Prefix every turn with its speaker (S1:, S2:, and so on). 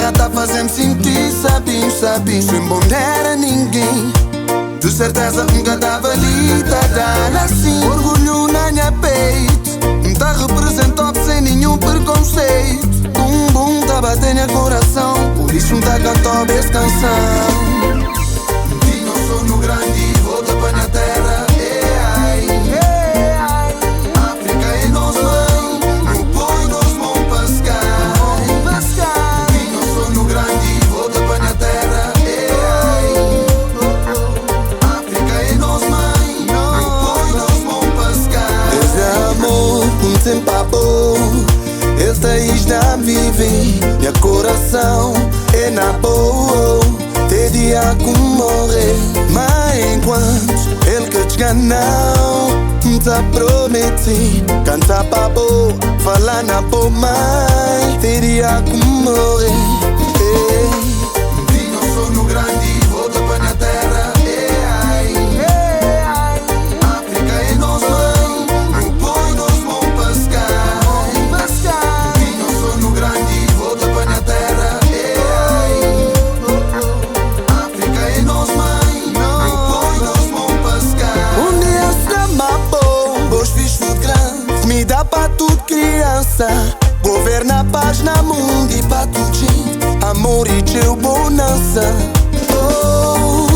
S1: já tá fazendo sentir, sabim. Sem bandeira ninguém, de certeza nunca tava ali, tá dando assim. Orgulho na minha peito, tá representado sem nenhum preconceito. Bum, tá batendo meu coração, por isso tá cantando essa canção. Tinha um sonho grande, volta pra minha terra. África é nós mãe, no boi nós vamos pescar. Tinha um sonho grande, volta pra minha terra. África é nós mãe, no boi nós vamos pescar. Esse amor, tempo bom, esta isla vive, meu coração é na boa. Tem dia que morrer, mas enquanto ele que te ganhou, tá prometi, canta pra boa, fala na boa, mas tem dia que morrer. Tinha um sonho grande, volta pra minha terra. África é nós mãe, no boi nós vamos pescar. Tinha um sonho grande, volta pra minha terra. África é nós mãe, no boi nós vamos pescar. Um dia se bom, vos fiz tudo grande, me dá pra tudo criança. Governa a paz na mundo e pra tudo gente, amor e teu bonança. Oh,